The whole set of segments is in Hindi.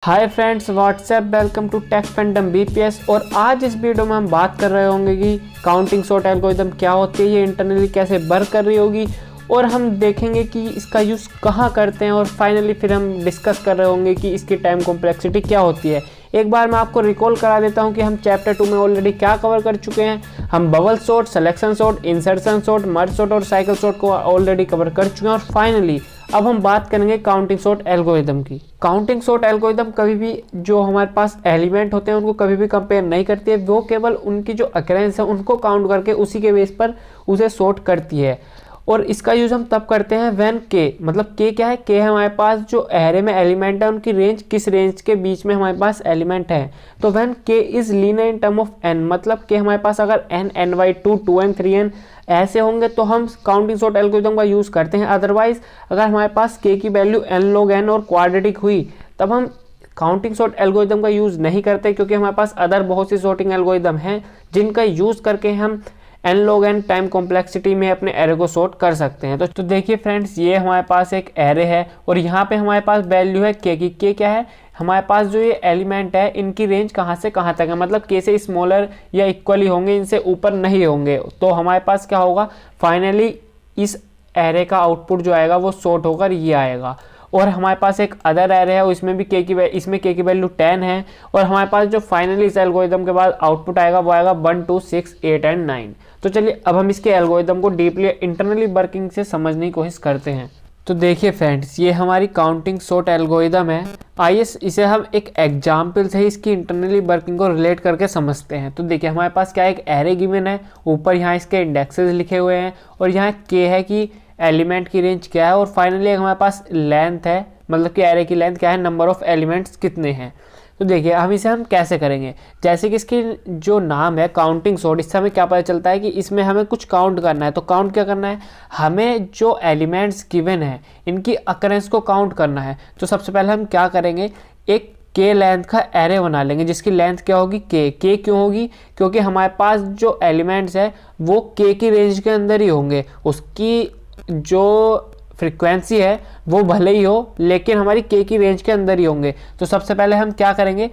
Hi friends, WhatsApp welcome to tech fandom BPS. और आज इस वीडियो में हम बात कर रहे होंगे कि काउंटिंग सॉर्ट एल्गोरिथम क्या होती है, ये इंटरनली कैसे वर्क कर रही होगी, और हम देखेंगे कि इसका यूज़ कहाँ करते हैं, और फाइनली फिर हम डिस्कस कर रहे होंगे कि इसकी टाइम कॉम्प्लेक्सिटी क्या होती है। एक बार मैं आपको रिकॉल करा देता हूँ कि हम चैप्टर 2 में ऑलरेडी क्या कवर कर चुके हैं। हम bubble sort, selection sort, insertion sort, merge sort और साइकिल सॉर्ट को ऑलरेडी कवर कर चुके हैं। और फाइनली अब हम बात करेंगे काउंटिंग सॉर्ट एल्गोरिथम की। काउंटिंग सॉर्ट एल्गोरिथम कभी भी जो हमारे पास एलिमेंट होते हैं उनको कभी भी कंपेयर नहीं करती है, वो केवल उनकी जो अकरेंस है उनको काउंट करके उसी के बेस पर उसे सॉर्ट करती है। और इसका यूज़ हम तब करते हैं व्हेन के, मतलब के क्या है, के है हमारे पास जो एरे में एलिमेंट है उनकी रेंज, किस रेंज के बीच में हमारे पास एलिमेंट है। तो when K is linear in term of N, मतलब कि हमारे पास अगर N, N by two, two N, three N ऐसे होंगे तो हम काउंटिंग सॉर्ट एल्गोरिथम का यूज़ करते हैं। अदरवाइज अगर हमारे पास के की वैल्यू एन लॉग एन और क्वाड्रेटिक हुई तब हम काउंटिंग सॉर्ट एल्गोरिथम का यूज़ नहीं करते, क्योंकि हमारे पास अदर बहुत सी सॉर्टिंग एल्गोरिथम हैं जिनका यूज़ करके हम N log N time complexity में अपने एरे को सॉर्ट कर सकते हैं। तो देखिए फ्रेंड्स, ये हमारे पास एक एरे है और यहाँ पे हमारे पास वैल्यू है के की। के क्या है, हमारे पास जो ये एलिमेंट है इनकी रेंज कहाँ से कहाँ तक है, मतलब के से स्मॉलर या इक्वली होंगे, इनसे ऊपर नहीं होंगे। तो हमारे पास क्या होगा, फाइनली इस एरे का आउटपुट जो आएगा वो सॉर्ट होकर ये आएगा। और हमारे पास एक अदर एरे है, इसमें भी इसमें के की वैल्यू 10 है। और हमारे पास जो फाइनली इस एल्गोरिथम के बाद आउटपुट आएगा वो आएगा 1, 2, 6, 8 एंड 9। तो चलिए अब हम इसके एल्गोरिथम को डीपली इंटरनली वर्किंग से समझने की कोशिश करते हैं। तो देखिए फ्रेंड्स, ये हमारी काउंटिंग सॉर्ट एल्गोरिथम है। आइए इसे हम एक एग्जाम्पल से ही इसकी इंटरनली वर्किंग को रिलेट करके समझते हैं। तो देखिए हमारे पास क्या एक एरे गिवन है, ऊपर यहाँ इसके इंडेक्सेस लिखे हुए हैं और यहाँ के है कि एलिमेंट की रेंज क्या है, और फाइनली हमारे पास लेंथ है, मतलब कि एरे की लेंथ क्या है, नंबर ऑफ एलिमेंट्स कितने हैं। तो देखिए हम इसे कैसे करेंगे, जैसे कि इसकी जो नाम है काउंटिंग सॉर्ट, इससे हमें क्या पता चलता है कि इसमें हमें कुछ काउंट करना है। तो काउंट क्या करना है, हमें जो एलिमेंट्स गिवन है इनकी अकरेंस को काउंट करना है। तो सबसे पहले हम क्या करेंगे, एक के लेंथ का एरे बना लेंगे जिसकी लेंथ क्या होगी, के क्यों होगी, क्योंकि हमारे पास जो एलिमेंट्स है वो के की रेंज के अंदर ही होंगे। उसकी जो फ्रीक्वेंसी है वो भले ही हो लेकिन हमारी के की रेंज के अंदर ही होंगे। तो सबसे पहले हम क्या करेंगे,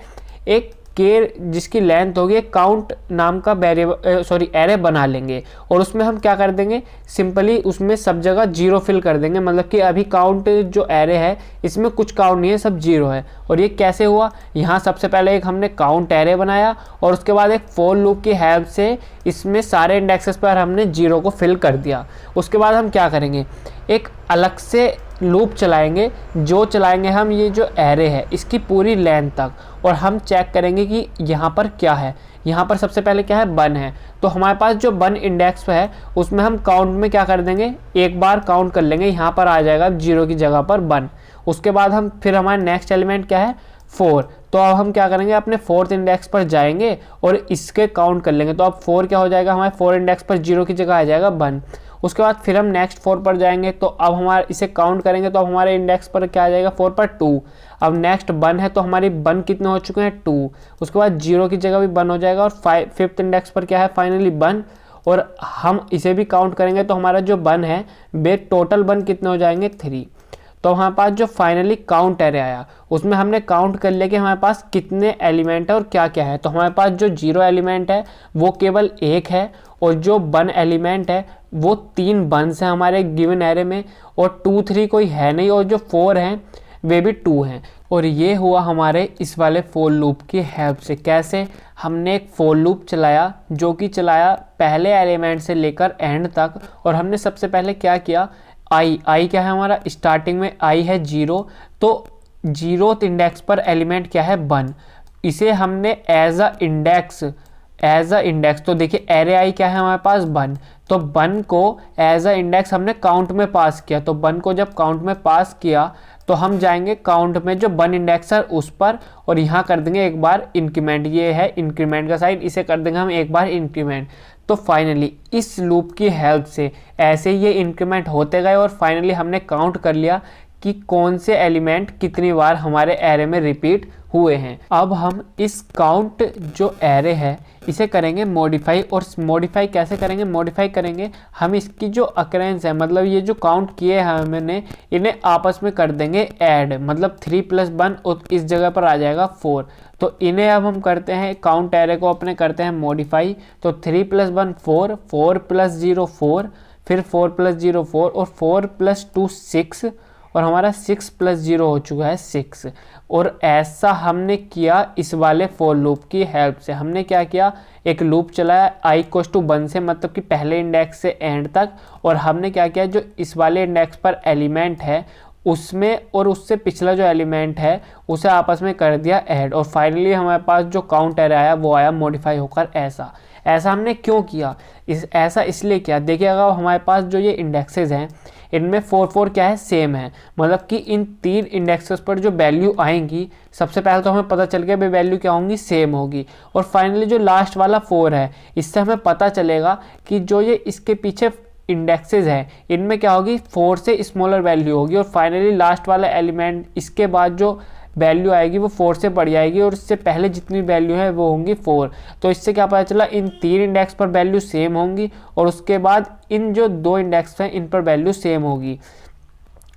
एक के जिसकी लेंथ होगी एक काउंट नाम का वेरिएबल एरे बना लेंगे, और उसमें हम क्या कर देंगे, सिंपली उसमें सब जगह जीरो फिल कर देंगे। मतलब कि अभी काउंट जो एरे है इसमें कुछ काउंट नहीं है, सब जीरो है। और ये कैसे हुआ, यहाँ सबसे पहले एक हमने काउंट एरे बनाया और उसके बाद एक फॉर लूप की हेल्प से इसमें सारे इंडेक्सेस पर हमने जीरो को फिल कर दिया। उसके बाद हम क्या करेंगे, एक अलग से लूप चलाएंगे, जो चलाएंगे हम ये जो एरे है इसकी पूरी लेंथ तक, और हम चेक करेंगे कि यहाँ पर क्या है। यहाँ पर सबसे पहले क्या है, 1 है। तो हमारे पास जो 1 इंडेक्स पे है उसमें हम काउंट में क्या कर देंगे, एक बार काउंट कर लेंगे, यहाँ पर आ जाएगा जीरो की जगह पर 1। उसके बाद हम फिर हमारा नेक्स्ट एलिमेंट क्या है, 4। तो अब हम क्या करेंगे, अपने 4th इंडेक्स पर जाएंगे और इसके काउंट कर लेंगे। तो अब 4 क्या हो जाएगा, हमारे 4 इंडेक्स पर जीरो की जगह आ जाएगा 1। उसके बाद फिर हम नेक्स्ट 4 पर जाएंगे, तो अब हमारे इसे काउंट करेंगे तो अब हमारे इंडेक्स पर क्या आ जाएगा, 4 पर 2। अब नेक्स्ट 1 है तो हमारी 1 कितने हो चुके हैं, 2। उसके बाद जीरो की जगह भी 1 हो जाएगा, और 5th इंडेक्स पर क्या है, फाइनली 1। और हम इसे भी काउंट करेंगे तो हमारा जो 1 है वे टोटल 1 कितने हो जाएंगे, 3। तो हमारे पास जो फाइनली काउंट एरे आया उसमें हमने काउंट कर लिया कि हमारे पास कितने एलिमेंट है और क्या क्या है। तो हमारे पास जो 0 एलिमेंट है वो केवल 1 है, और जो 1 एलिमेंट है वो 3 1s हैं हमारे गिवन एरे में, और 2, 3 कोई है नहीं, और जो 4 हैं वे भी 2 हैं। और ये हुआ हमारे इस वाले फॉर लूप की हेल्प से। कैसे, हमने एक फॉर लूप चलाया जो कि चलाया पहले एलिमेंट से लेकर एंड तक, और हमने सबसे पहले क्या किया, आई क्या है हमारा, स्टार्टिंग में आई है 0, तो 0th इंडेक्स पर एलिमेंट क्या है, 1। इसे हमने एज अ इंडेक्स, तो देखिए एरे आई क्या है हमारे पास, 1। तो 1 को एज अ इंडेक्स हमने काउंट में पास किया। तो 1 को जब काउंट में पास किया तो हम जाएंगे काउंट में जो 1 इंडेक्स है उस पर, और यहाँ कर देंगे एक बार इंक्रीमेंट, ये है इंक्रीमेंट का साइड, इसे कर देंगे हम एक बार इंक्रीमेंट। तो फाइनली इस लूप की हेल्प से ऐसे ये इंक्रीमेंट होते गए, और फाइनली हमने काउंट कर लिया कि कौन से एलिमेंट कितनी बार हमारे एरे में रिपीट हुए हैं। अब हम इस काउंट जो एरे है इसे करेंगे मॉडिफाई। और मॉडिफाई कैसे करेंगे? मॉडिफाई करेंगे हम इसकी जो अकरेंस है, मतलब ये जो काउंट किए हैं हमने, इन्हें आपस में कर देंगे ऐड, मतलब 3 + 1 और इस जगह पर आ जाएगा 4। तो इन्हें अब हम करते हैं काउंट एरे को अपने करते हैं मॉडिफाई। तो 3 + 1 4, 4 + 0 4, फिर 4 + 0 4 और 4 + 2 6 और हमारा 6 + 0 हो चुका है 6। और ऐसा हमने किया इस वाले फॉर लूप की हेल्प से। हमने क्या किया, एक लूप चलाया i = 1 से, मतलब कि पहले इंडेक्स से एंड तक। और हमने क्या किया, जो इस वाले इंडेक्स पर एलिमेंट है उसमें और उससे पिछला जो एलिमेंट है उसे आपस में कर दिया ऐड। और फाइनली हमारे पास जो काउंट एरे आया वो आया मॉडिफाई होकर ऐसा हमने क्यों किया? ऐसा इसलिए किया, देखिए अगर हमारे पास जो ये इंडेक्सेस हैं इनमें 4 4 क्या है, सेम है। मतलब कि इन 3 इंडेक्सेस पर जो वैल्यू आएंगी, सबसे पहले तो हमें पता चल गया भाई वैल्यू क्या होंगी, सेम होगी। और फाइनली जो लास्ट वाला 4 है, इससे हमें पता चलेगा कि जो ये इसके पीछे इंडेक्सेस हैं इनमें क्या होगी, 4 से स्मॉलर वैल्यू होगी। और फाइनली लास्ट वाला एलिमेंट इसके बाद जो वैल्यू आएगी वो 4 से बढ़ जाएगी और इससे पहले जितनी वैल्यू है वो होंगी 4। तो इससे क्या पता चला, इन 3 इंडेक्स पर वैल्यू सेम होंगी और उसके बाद इन जो 2 इंडेक्स हैं इन पर वैल्यू सेम होगी।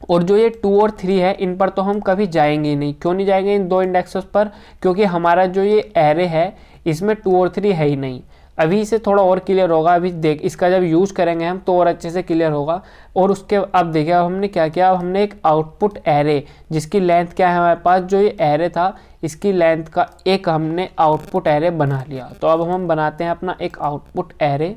और जो ये 2 और 3 है इन पर तो हम कभी जाएंगे ही नहीं। क्यों नहीं जाएंगे इन 2 इंडेक्सेस पर? क्योंकि हमारा जो ये एरे है इसमें 2 और 3 है ही नहीं। अभी इसे थोड़ा और क्लियर होगा, अभी देख इसका जब यूज करेंगे हम तो और अच्छे से क्लियर होगा। और उसके अब देखिए अब हमने क्या किया, हमने एक आउटपुट एरे जिसकी लेंथ क्या है हमारे पास, जो ये एरे था इसकी लेंथ का एक हमने आउटपुट एरे बना लिया। तो अब हम बनाते हैं अपना एक आउटपुट एरे।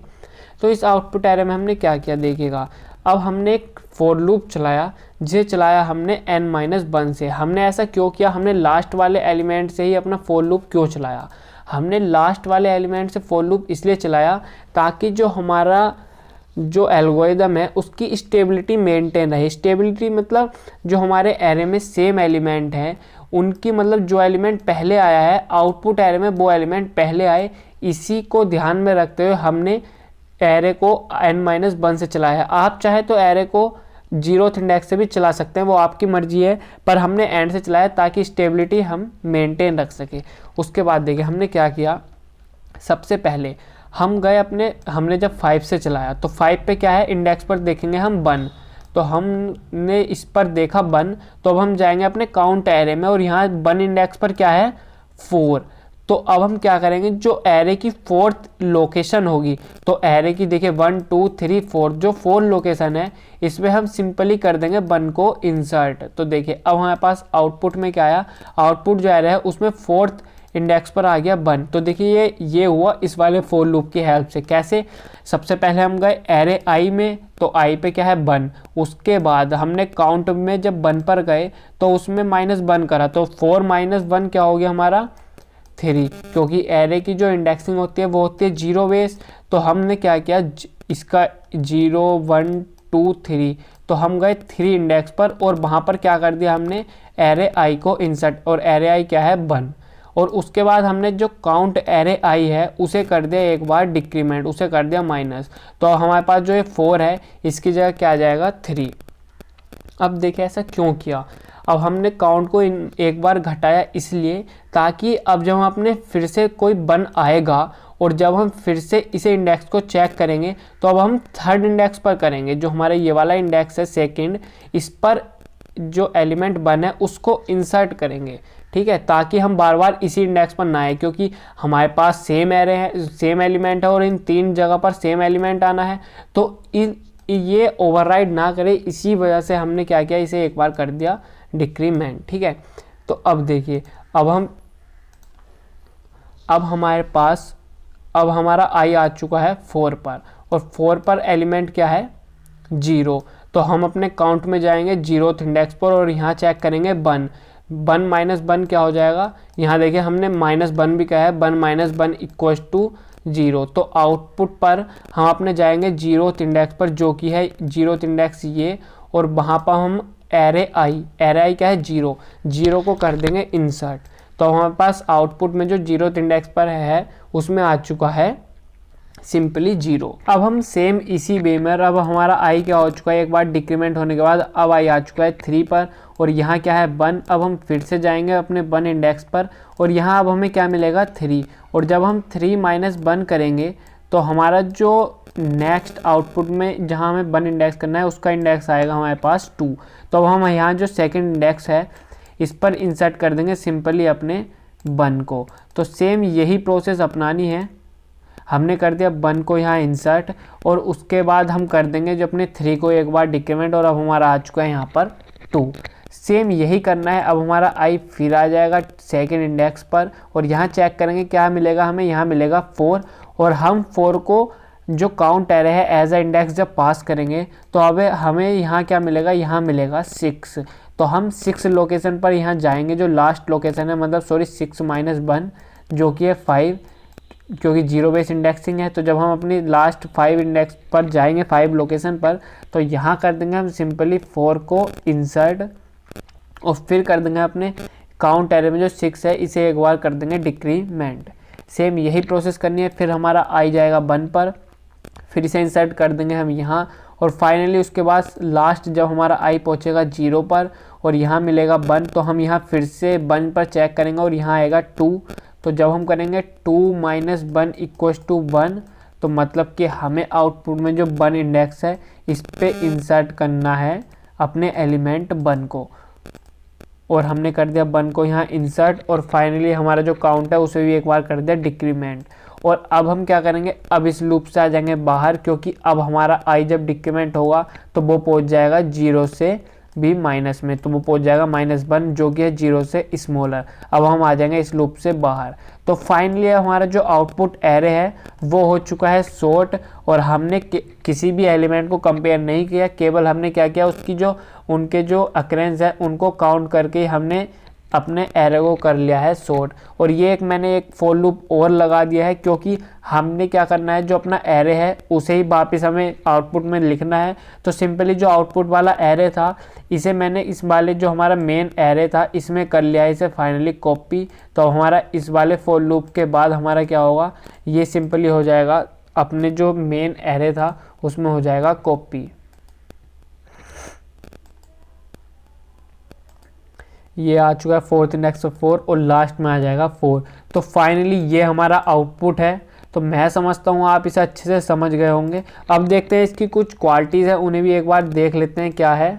तो इस आउटपुट एरे में हमने क्या किया देखिएगा, अब हमने एक फॉर लूप चलाया, जिसे चलाया हमने n-1 से। हमने ऐसा क्यों किया, हमने लास्ट वाले एलिमेंट से ही अपना फॉर लूप क्यों चलाया? हमने लास्ट वाले एलिमेंट से फॉर लूप इसलिए चलाया ताकि जो हमारा जो एल्गोरिदम है उसकी स्टेबिलिटी मेंटेन रहे। स्टेबिलिटी मतलब जो हमारे एरे में सेम एलिमेंट हैं उनकी, मतलब जो एलिमेंट पहले आया है आउटपुट एरे में वो एलिमेंट पहले आए, इसी को ध्यान में रखते हुए हमने एरे को n-1 से चलाया। आप चाहे तो एरे को 0th इंडेक्स से भी चला सकते हैं, वो आपकी मर्जी है, पर हमने एंड से चलाया ताकि स्टेबिलिटी हम मेंटेन रख सके। उसके बाद देखिए हमने क्या किया, सबसे पहले हम गए हमने जब 5 से चलाया तो 5 पे क्या है, इंडेक्स पर देखेंगे हम 1। तो हमने इस पर देखा 1, तो अब हम जाएंगे अपने काउंट एरे में और यहाँ 1 इंडेक्स पर क्या है 4। तो अब हम क्या करेंगे, जो एरे की 4th लोकेशन होगी, तो एरे की देखिए 1 2 3 4 जो 4 लोकेशन है इसमें हम सिंपली कर देंगे 1 को इंसर्ट। तो देखिए अब हमारे पास आउटपुट में क्या आया, आउटपुट जो एरे है उसमें 4th इंडेक्स पर आ गया 1। तो देखिए ये हुआ इस वाले फॉर लूप की हेल्प से। कैसे, सबसे पहले हम गए एरे आई में, तो आई पे क्या है 1। उसके बाद हमने काउंट में जब 1 पर गए तो उसमें -1 करा, तो 4 - 1 क्या हो गया हमारा 3, क्योंकि एरे की जो इंडेक्सिंग होती है वो होती है 0 बेस। तो हमने क्या किया, इसका 0 1 2 3, तो हम गए 3 इंडेक्स पर और वहाँ पर क्या कर दिया हमने, एरे आई को इंसर्ट, और एरे आई क्या है 1। और उसके बाद हमने जो काउंट एरे आई है उसे कर दिया एक बार डिक्रीमेंट, उसे कर दिया माइनस। तो हमारे पास जो ये 4 है इसकी जगह क्या आ जाएगा 3। अब देखिए ऐसा क्यों किया, अब हमने काउंट को एक बार घटाया इसलिए ताकि अब जब हम अपने फिर से कोई 1 आएगा और जब हम फिर से इसे इंडेक्स को चेक करेंगे तो अब हम 3rd इंडेक्स पर करेंगे, जो हमारा ये वाला इंडेक्स है 2nd, इस पर जो एलिमेंट 1 है उसको इंसर्ट करेंगे, ठीक है, ताकि हम बार बार इसी इंडेक्स पर ना आए, क्योंकि हमारे पास सेम एरे है, सेम एलिमेंट है और इन 3 जगह पर सेम एलिमेंट आना है, तो ये ओवरराइड ना करे, इसी वजह से हमने क्या किया, इसे एक बार कर दिया डिक्रीमेंट, ठीक है। तो अब देखिए अब हमारे पास अब हमारा आई आ चुका है 4 पर, और 4 पर एलिमेंट क्या है 0। तो हम अपने काउंट में जाएंगे 0th इंडेक्स पर और यहाँ चेक करेंगे 1 -1 क्या हो जाएगा, यहाँ देखिए हमने -1 भी कहा है, 1 - 1 = 0। तो आउटपुट पर हम अपने जाएंगे 0th इंडेक्स पर, जो कि है 0th इंडेक्स ये, और वहाँ पर हम एरे आई क्या है 0 को कर देंगे इंसर्ट। तो हमारे पास आउटपुट में जो 0th इंडेक्स पर है उसमें आ चुका है सिंपली 0। अब हम सेम इसी वे में, अब हमारा i क्या हो चुका है, एक बार डिक्रीमेंट होने के बाद अब i आ चुका है 3 पर, और यहाँ क्या है 1। अब हम फिर से जाएंगे अपने 1 इंडेक्स पर, और यहाँ अब हमें क्या मिलेगा 3, और जब हम 3 माइनस 1 करेंगे तो हमारा जो नेक्स्ट आउटपुट में जहाँ हमें 1 इंडेक्स करना है उसका इंडेक्स आएगा हमारे पास 2। तो अब हम यहाँ जो सेकंड इंडेक्स है इस पर इंसर्ट कर देंगे सिंपली अपने 1 को। तो सेम यही प्रोसेस अपनानी है। हमने कर दिया 1 को यहाँ इंसर्ट, और उसके बाद हम कर देंगे जो अपने 3 को एक बार डिक्रीमेंट, और अब हमारा आ चुका है यहाँ पर 2। सेम यही करना है। अब हमारा i फिर आ जाएगा सेकंड इंडेक्स पर, और यहाँ चेक करेंगे क्या मिलेगा हमें, यहाँ मिलेगा 4, और हम 4 को जो काउंट एरे है एज अ इंडेक्स जब पास करेंगे तो अब हमें यहाँ क्या मिलेगा, यहाँ मिलेगा 6। तो हम 6 लोकेशन पर यहाँ जाएंगे, जो लास्ट लोकेशन है, मतलब सॉरी 6 माइनस 1 जो कि है 5, क्योंकि 0 बेस इंडेक्सिंग है। तो जब हम अपनी लास्ट 5 इंडेक्स पर जाएंगे 5 लोकेशन पर, तो यहाँ कर देंगे हम सिंपली 4 को इंसर्ट, और फिर कर देंगे अपने काउंट एरे में जो 6 है इसे एक बार कर देंगे डिक्रीमेंट। सेम यही प्रोसेस करनी है। फिर हमारा i जाएगा 1 पर, फिर इसे इंसर्ट कर देंगे हम यहाँ, और फाइनली उसके बाद लास्ट जब हमारा i पहुँचेगा 0 पर और यहाँ मिलेगा 1, तो हम यहाँ फिर से 1 पर चेक करेंगे और यहाँ आएगा 2। तो जब हम करेंगे 2 माइनस 1 इक्वल्स टू 1, तो मतलब कि हमें आउटपुट में जो 1 इंडेक्स है इस पे इंसर्ट करना है अपने एलिमेंट 1 को, और हमने कर दिया 1 को यहाँ इंसर्ट, और फाइनली हमारा जो काउंट है उसे भी एक बार कर दिया डिक्रीमेंट। और अब हम क्या करेंगे, अब इस लूप से आ जाएंगे बाहर, क्योंकि अब हमारा i जब डिक्रीमेंट होगा तो वो पहुंच जाएगा 0 से भी माइनस में, तो वो पहुंच जाएगा -1 जो कि है 0 से स्मॉलर। अब हम आ जाएंगे इस लूप से बाहर। तो फाइनली हमारा जो आउटपुट एरे है वो हो चुका है सॉर्ट, और हमने किसी भी एलिमेंट को कंपेयर नहीं किया, केवल हमने क्या किया उसकी जो उनके जो अकरेंस है उनको काउंट करके हमने अपने एरे को कर लिया है सॉर्ट। और ये मैंने एक फॉर लूप और लगा दिया है, क्योंकि हमने क्या करना है जो अपना एरे है उसे ही वापस हमें आउटपुट में लिखना है। तो सिंपली जो आउटपुट वाला एरे था इसे मैंने इस वाले जो हमारा मेन एरे था इसमें कर लिया है इसे फाइनली कॉपी। तो हमारा इस वाले फॉर लूप के बाद हमारा क्या होगा, ये सिंपली हो जाएगा अपने जो मेन एरे था उसमें हो जाएगा कॉपी। ये आ चुका है 4th इंडेक्स ऑफ 4, और लास्ट में आ जाएगा 4। तो फाइनली ये हमारा आउटपुट है। तो मैं समझता हूँ आप इसे अच्छे से समझ गए होंगे। अब देखते हैं इसकी कुछ क्वालिटीज़ है, उन्हें भी एक बार देख लेते हैं क्या है।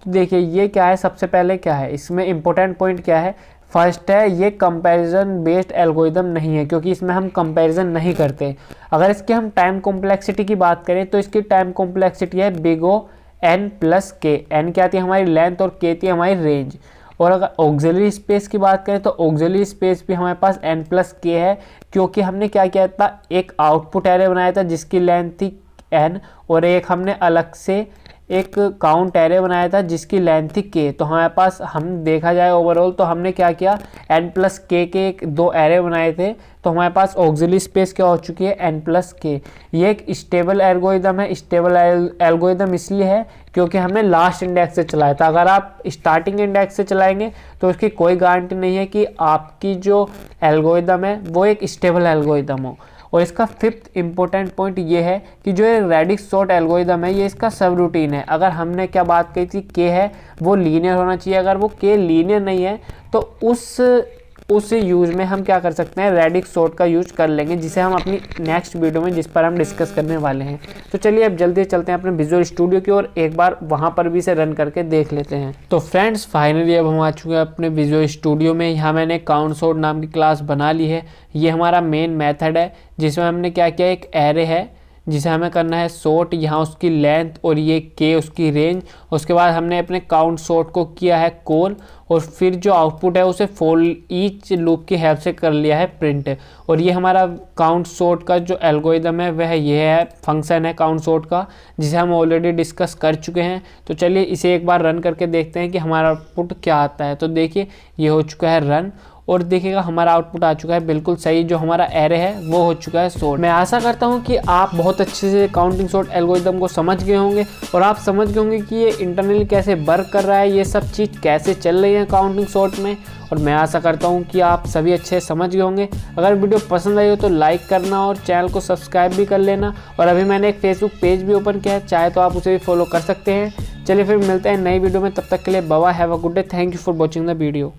तो देखिए ये क्या है, सबसे पहले क्या है इसमें इम्पोर्टेंट पॉइंट क्या है। फर्स्ट है ये कंपैरिजन बेस्ड एल्गोरिदम नहीं है, क्योंकि इसमें हम कंपैरिजन नहीं करते। अगर इसके हम टाइम कॉम्प्लेक्सिटी की बात करें तो इसकी टाइम कॉम्प्लेक्सिटी है बिग O n प्लस के। एन क्या थी हमारी लेंथ और के थी हमारी रेंज। और अगर ऑक्सिलरी स्पेस की बात करें तो ऑक्सिलरी स्पेस भी हमारे पास n प्लस के है, क्योंकि हमने क्या किया था, एक आउटपुट एरे बनाया था जिसकी लेंथ थी n, और एक हमने अलग से एक काउंट एरे बनाया था जिसकी लेंथ थी k। तो हमारे पास हम देखा जाए ओवरऑल तो हमने क्या किया, n प्लस के एक 2 एरे बनाए थे। तो हमारे पास ऑक्सिलरी स्पेस क्या हो चुकी है, n प्लस के। ये एक स्टेबल एल्गोरिदम है। स्टेबल एल्गोरिदम इसलिए है क्योंकि हमने लास्ट इंडेक्स से चलाया था। अगर आप स्टार्टिंग इंडेक्स से चलाएंगे तो उसकी कोई गारंटी नहीं है कि आपकी जो एल्गोरिदम है वो एक स्टेबल एल्गोरिदम हो। और इसका 5th इम्पोर्टेंट पॉइंट ये है कि जो ये रेडिक्स सॉर्ट एल्गोरिदम है ये इसका सब रूटीन है। अगर हमने क्या बात कही थी, के है वो लीनियर होना चाहिए। अगर वो के लीनियर नहीं है तो उस यूज में हम क्या कर सकते हैं, रेडिक्स सॉर्ट का यूज कर लेंगे, जिसे हम अपनी नेक्स्ट वीडियो में जिस पर हम डिस्कस करने वाले हैं। तो चलिए अब जल्दी चलते हैं अपने विजुअल स्टूडियो की ओर, एक बार वहाँ पर भी इसे रन करके देख लेते हैं। तो फ्रेंड्स फाइनली अब हम आ चुके हैं अपने विजुअल स्टूडियो में। यहाँ मैंने काउंट सॉर्ट नाम की क्लास बना ली है। ये हमारा मेन मेथड है जिसमें हमने क्या किया, एक एरे है जिसे हमें करना है सॉर्ट, यहाँ उसकी लेंथ और ये के उसकी रेंज। उसके बाद हमने अपने काउंट सॉर्ट को किया है कॉल, और फिर जो आउटपुट है उसे फॉर ईच लूप की हेल्प से कर लिया है प्रिंट। और ये हमारा काउंट सॉर्ट का जो एल्गोरिदम है वह ये है, फंक्शन है काउंट सॉर्ट का, जिसे हम ऑलरेडी डिस्कस कर चुके हैं। तो चलिए इसे एक बार रन करके देखते हैं कि हमारा आउटपुट क्या आता है। तो देखिए ये हो चुका है रन, और देखिएगा हमारा आउटपुट आ चुका है बिल्कुल सही, जो हमारा एरे है वो हो चुका है सॉर्ट। मैं आशा करता हूँ कि आप बहुत अच्छे से काउंटिंग सॉर्ट एल्गोरिदम को समझ गए होंगे और आप समझ गए होंगे कि ये इंटरनली कैसे वर्क कर रहा है, ये सब चीज़ कैसे चल रही है काउंटिंग सॉर्ट में। और मैं आशा करता हूँ कि आप सभी अच्छे समझ गए होंगे। अगर वीडियो पसंद आई हो तो लाइक करना और चैनल को सब्सक्राइब भी कर लेना। और अभी मैंने एक फेसबुक पेज भी ओपन किया है, चाहे तो आप उसे भी फॉलो कर सकते हैं। चलिए फिर मिलते हैं नई वीडियो में, तब तक के लिए bye bye, have a good day, thank you for watching the video.